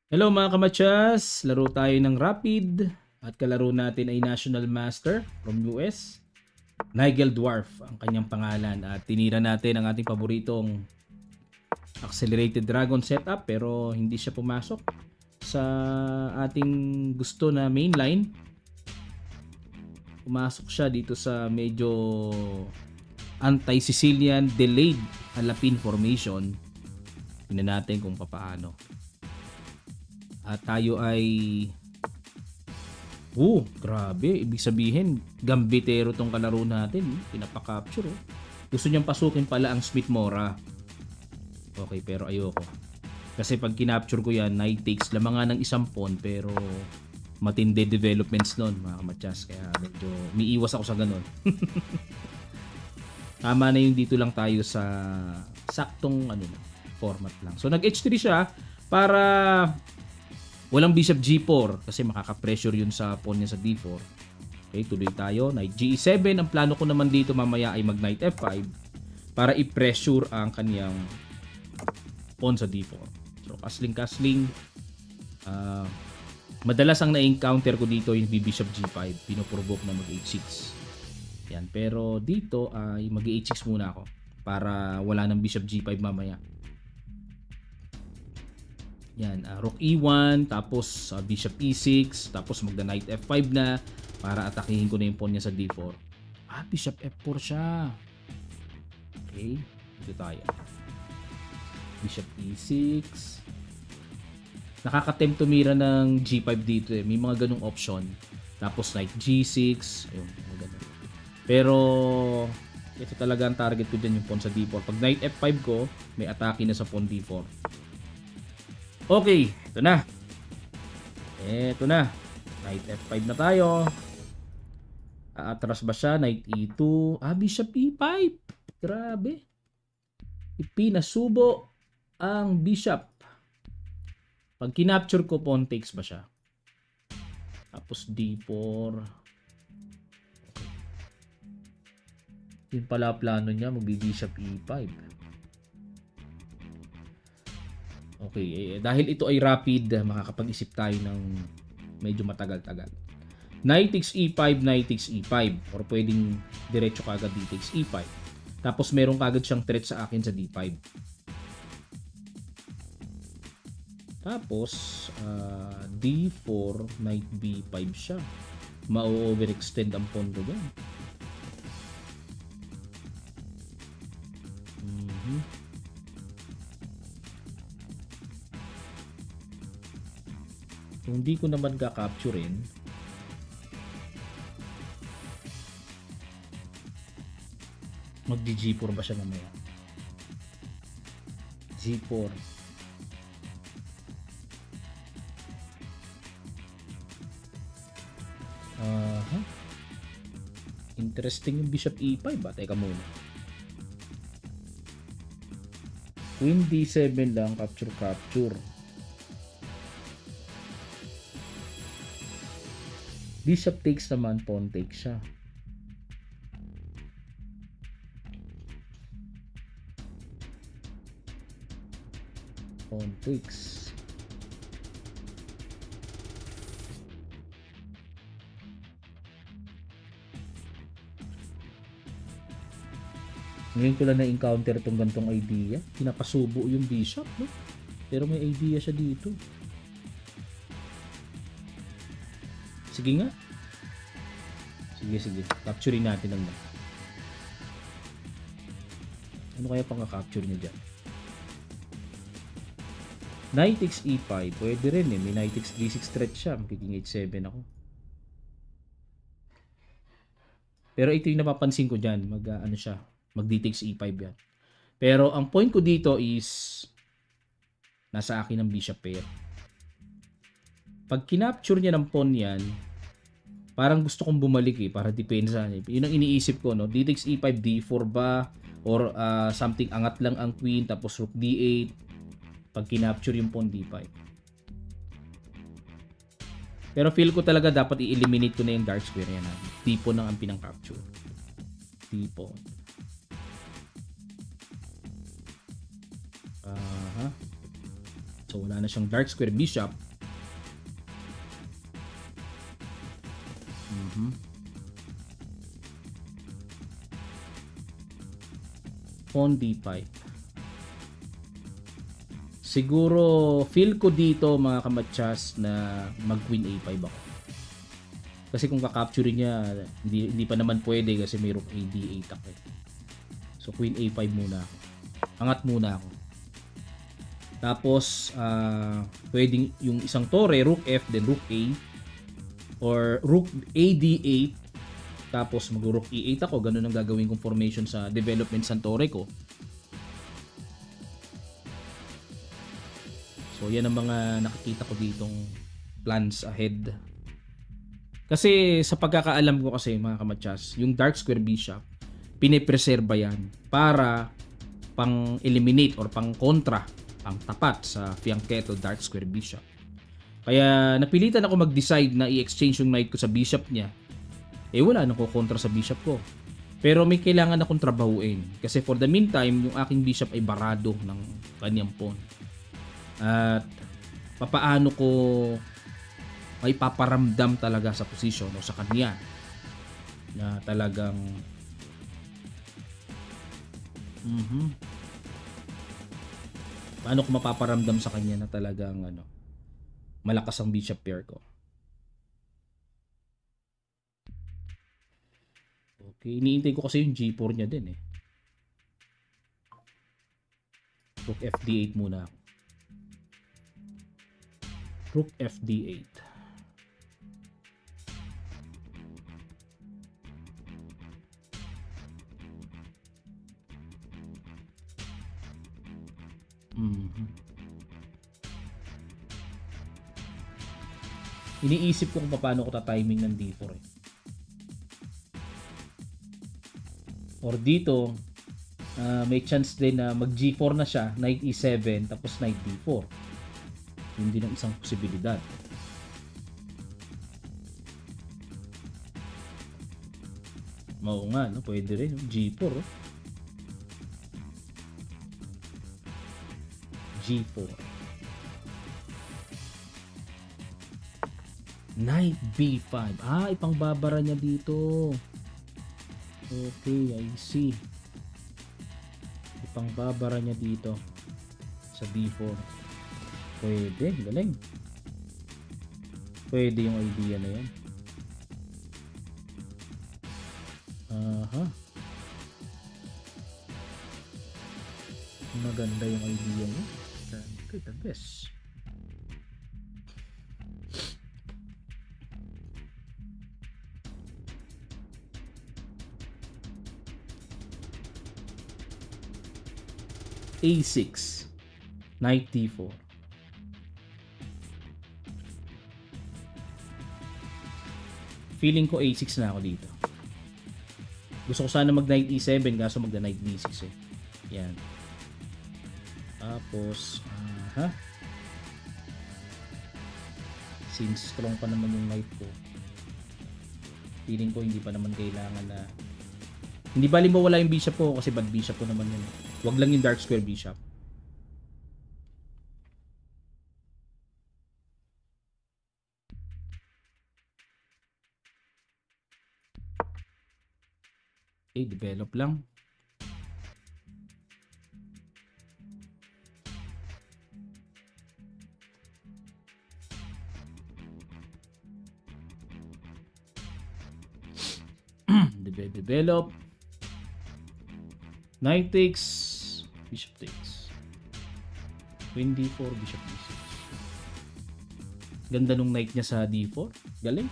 Hello mga kamatsas! Laro tayo ng Rapid at kalaro natin ay National Master from US. Nigel Dwarf ang kanyang pangalan at tinira natin ang ating paboritong Accelerated Dragon setup pero hindi siya pumasok sa ating gusto na mainline. Pumasok siya dito sa medyo anti-Sicilian delayed Alapin formation. Tingnan natin kung paano. At tayo ay grabe. Ibig sabihin, gambitero tong kalaro natin. Pinapa-capture. Gusto niyang pasukin pala ang Smith Mora. Okay, pero ayoko. Kasi pag kinapture ko yan, knight takes lamang nga ng isang pawn. Pero matindi developments nun, mga kamatsas. Kaya medyo umiiwas ako sa ganun. Tama na yung dito lang tayo sa saktong format lang. So nag-H3 siya para walang bishop G4 kasi makaka-pressure yun sa pawn niya sa D4. Okay, tuloy tayo. Knight G7. Ang plano ko naman dito mamaya ay mag Knight F5 para i-pressure ang kaniyang pawn sa D4. So, castling. Madalas ang na-encounter ko dito yung bishop G5. Pinoprovoke na mag H6. Yan. Pero dito ay mag H6 muna ako para wala ng bishop G5 mamaya. Yan, rook E1, tapos bishop E6, tapos magda knight F5 na para atakihin ko na yung pawn niya sa D4. Bishop F4 siya. Okay, dito tayo. Bishop E6. Nakaka-tempt tumira ng G5 dito eh. May mga ganung option. Tapos knight G6. Ayun, mga ganun. Pero ito talaga ang target ko dyan yung pawn sa D4. Pag knight F5 ko, may atake na sa pawn D4. Okay, ito na. Ito na. Knight F5 na tayo. Aatras ba siya? Knight E2. Bishop E5. Grabe. Ipinasubo ang bishop. Pag kinapture ko, pawn takes ba siya? Tapos D4. Okay. Yun pala plano niya. Magbi-bishop E5. Okay, dahil ito ay rapid, makakapag-isip tayo ng medyo matagal-tagal. Knight takes E5, knight takes E5. Or pwedeng diretso kagad D takes E5. Tapos meron kagad siyang threat sa akin sa D5. Tapos, D4, knight B5 siya. Ma-overextend ang pawn ko dyan. Kung hindi ko naman ka-capturein, mag-G4 ba siya mamaya? G4. Interesting yung bishop E5 ba? Teka muna. Queen D7 lang, capture. Bishop takes naman, pawn takes siya. Pawn takes. Ngayon ko lang na-encounter itong gantong idea. Pinapasubo yung bishop, no? Pero may idea siya dito. Sige nga. Sige. Capturein natin ang ano kaya pang capture niya dyan? Knight takes E5. Pwede rin eh. May knight takes D6 threat siya. Magiging H7 ako. Pero ito yung napapansin ko dyan. Mag D takes E5 yan. Pero ang point ko dito is nasa akin ang bishop pair. Pag kinapture niya ng pawn yan, parang gusto kong bumalik eh, para depensa. Yun ang iniisip ko, no? D takes E5, D4 ba? Or something, angat lang ang queen, tapos rook D8. Pag kinapture yung pawn D5. Pero feel ko talaga dapat i-eliminate ko na yung dark square yan. T-pawn ang pinang-capture. T-pawn. So wala na siyang dark square bishop. Pawn d5. Siguro feel ko dito mga kamatsas na mag queen a5 ako. Kasi kung ka-capture niya, hindi pa naman pwede kasi may rook a d8 ako. So queen a5 muna ako. Angat muna ako. Tapos pwedeng yung isang tore, rook f, then rook a, or rook a d8, tapos mag-rook e8 ako. Ganun ang gagawin kong formation sa development sa tore ko. So yan ang mga nakikita ko ditong plans ahead. Kasi sa pagkakaalam ko kasi mga kamatsas, yung dark square bishop, pinipreserba yan para pang eliminate or pang kontra, pang tapat sa fianchetto dark square bishop. Kaya napilitan ako mag-decide na i-exchange yung knight ko sa bishop niya. Wala nang kukontra sa bishop ko. Pero may kailangan akong trabahuin. Kasi for the meantime, yung aking bishop ay barado ng kanyang pawn. At papaano ko ay paparamdam talaga sa position o sa kanya na talagang paano ko mapaparamdam sa kanya na talagang malakas ang bishop pair ko. Okay, iniintay ko kasi yung G4 niya din eh. Rook FD8 muna ako. Rook FD8. Iniisip ko kung paano ko ta-timing ng D4 eh. Or dito, may chance din na mag G4 na siya, knight E7, tapos knight D4. Yun din ang isang posibilidad. Oo nga, no? Pwede rin. G4. Oh. G4. Knight B5. Ipangbabara niya dito. Okay, I see. Ipangbabara niya dito sa B4. Pwede, galing. Pwede yung idea na yan. Maganda yung idea niya. Good, the best. A6, knight D4. Feeling ko A6 na ako dito. Gusto ko sana mag knight E7 kaso mag knight D6 eh. Yan. Tapos, since strong pa naman yung knight ko, feeling ko hindi pa naman kailangan na, hindi bali mawala yung bishop ko kasi bad bishop ko naman yun. Wag lang yung dark square bishop. Okay, develop lang. Develop. Knight takes, bishop takes. Queen D4, bishop D6. Ganda nung knight niya sa D4. Galing.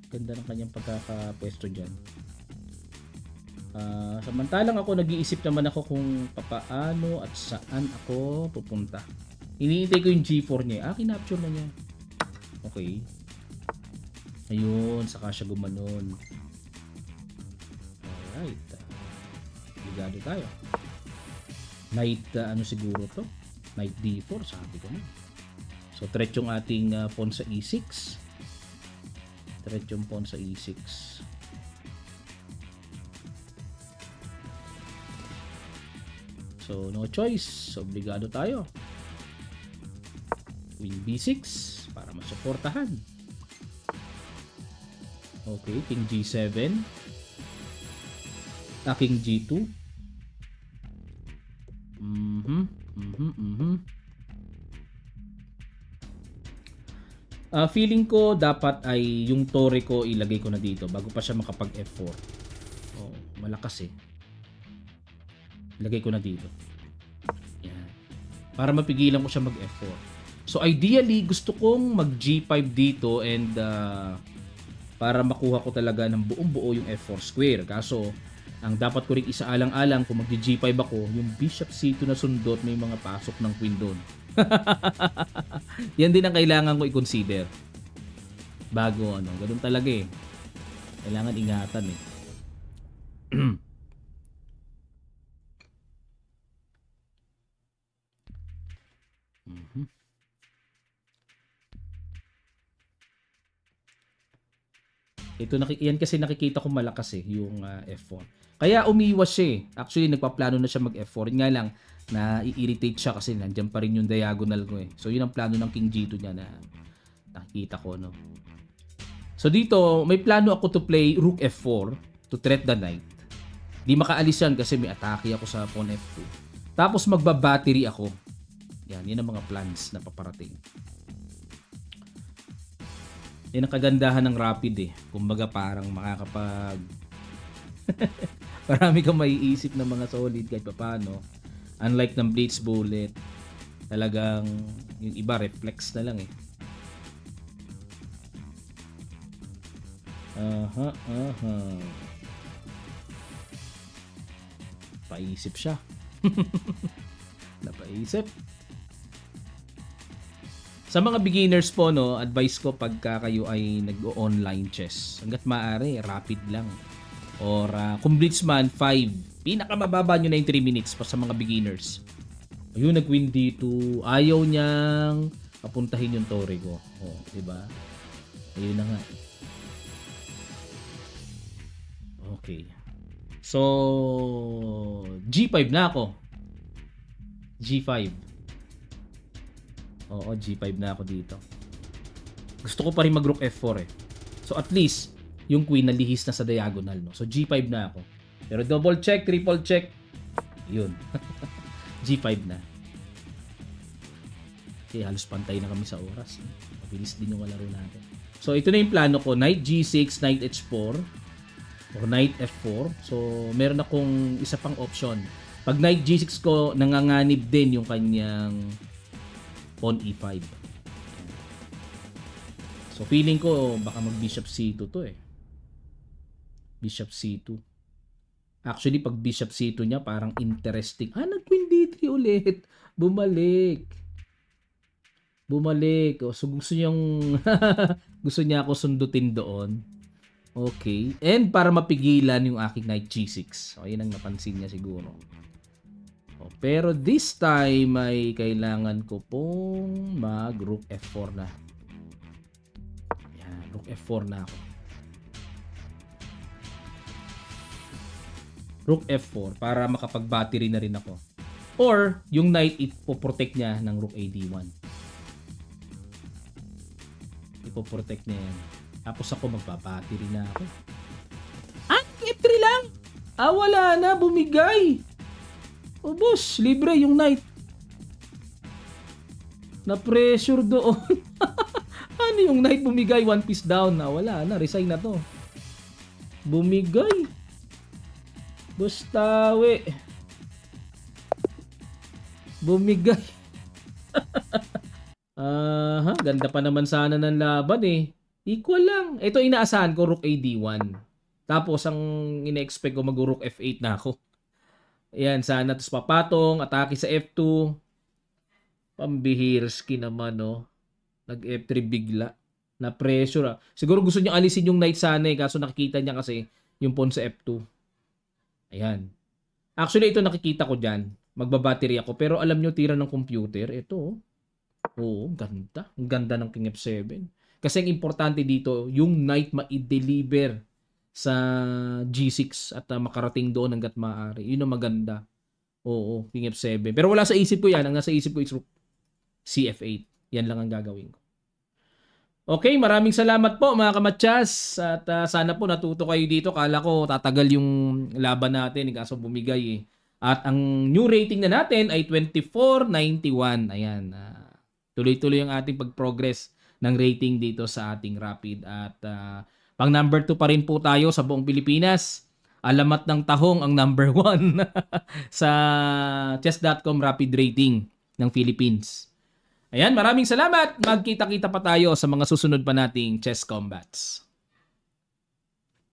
Ganda ng kanyang pagkakapwesto dyan. Samantalang ako, nag-iisip naman ako kung papaano at saan ako pupunta. Iniintay ko yung G4 niya. Kinapture na niya. Okay. Ayun, saka siya gumanon. Alright. Ligado tayo. Knight, siguro to? Knight D4, sabi ko na. So, threat yung ating pawn sa E6. Threat yung pawn sa E6. So, So, no choice. Obligado tayo. Queen B6 para masuportahan. Okay, King G7. King G2. Feeling ko dapat ay yung torre ko ilagay ko na dito bago pa siya makapag F4. Oh, malakas eh. Ilagay ko na dito. Yan. Para mapigilan ko siya mag F4. So ideally, gusto kong mag G5 dito and para makuha ko talaga ng buong-buo yung F4 square. Kaso, ang dapat ko rin isaalang-alang kung mag G5 ako, yung Bishop C2 na sundot, may mga pasok ng queen doon. Yan din ang kailangan ko i-consider. Bago ano, ganun talaga eh. Kailangan ingatan eh. Ito yan kasi nakikita ko malakas eh yung F4. Kaya umiwas siya eh. Actually nagpaplano na siya mag F4. Nga lang na i-irritate siya kasi nandiyan pa rin yung diagonal ko eh. So yun ang plano ng King G2 niya na nakikita ko no. So dito may plano ako to play Rook F4 to threat the knight. Di makaalis yan kasi may atake ako sa pawn F2. Tapos magba-battery ako. Yan ang mga plans na paparating. Yan ang kagandahan ng rapid eh. Kumbaga parang makakapag marami kang maiisip ng mga solid kahit paano. Unlike ng Blitz Bullet, talagang yung iba reflex na lang eh. Paisip siya. Napaisip. Sa mga beginners po, no, advice ko pagka kayo ay nag-online chess, hanggat maaari, rapid lang. Or kung Blitzman, 5. Pinakamababa nyo na yung 3 minutes pa sa mga beginners. Ayun, nag-win dito. Ayaw niyang papuntahin yung torre ko. Oh, diba? Ayun na nga. Okay. So, G5 na ako. G5. Oo, G5 na ako dito. Gusto ko pa rin mag-Rook F4 eh. So at least, yung queen nalihis na sa diagonal. No? So G5 na ako. Pero double check, triple check. Yun. G5 na. Okay, halos pantay na kami sa oras. Mabilis din yung laro natin. So ito na yung plano ko. Knight G6, Knight H4. O Knight F4. So meron akong isa pang option. Pag Knight G6 ko, nanganganib din yung kanyang pawn E5. So feeling ko baka mag Bishop C2 to eh. Bishop C2. Actually pag Bishop C2 niya parang interesting. Nag Queen D3 ulit. Bumalik. O, so gusto niyang gusto niya ako sundutin doon. Okay. And para mapigilan yung aking Knight G6. So yun ang napansin niya siguro. Pero this time ay kailangan ko pong mag Rook F4 na. Yan, Rook F4 na ako. Rook F4 para makapag-battery na rin ako. Or yung knight ipoprotect niya ng Rook AD1. Ipoprotect niya yan. Tapos ako magpa-battery na ako. F3 lang! Wala na, bumigay! Oh boss, libre yung knight. Na-pressure doon. Ano yung knight bumigay? One piece down na. Wala na, resign na to. Bumigay. Bustawi. Bumigay. Ganda pa naman sana ng laban eh. Equal lang. Ito inaasahan ko, Rook AD1. Tapos ang ina-expect ko mag-Rook F8 na ako. Ayan, sana. Tapos papatong, atake sa F2. Pambihirski naman, no? Nag-F3 bigla. Na-pressure, Siguro gusto niya alisin yung knight sana eh. Kaso nakikita niya kasi yung pawn sa F2. Ayan. Actually, ito nakikita ko dyan. Magbabattery ako. Pero alam nyo, tira ng computer. Ito, Oo, ganda. Ang ganda ng King F7. Kasi ang importante dito, yung knight ma-deliver sa G6 at makarating doon hanggat maaari. Yun ang maganda. Oo, King F7. Pero wala sa isip ko yan. Ang nasa isip ko is Rook CF8. Yan lang ang gagawin ko. Okay, maraming salamat po mga kamatsas. At sana po natuto kayo dito. Kala ko tatagal yung laban natin. Kaso bumigay eh. At ang new rating na natin ay 2491. Ayan. Tuloy-tuloy ang ating pag-progress ng rating dito sa ating Rapid. At pang number 2 pa rin po tayo sa buong Pilipinas. Alamat ng tahong ang number 1 sa chess.com Rapid Rating ng Philippines. Ayan, maraming salamat. Magkita-kita pa tayo sa mga susunod pa nating chess combats.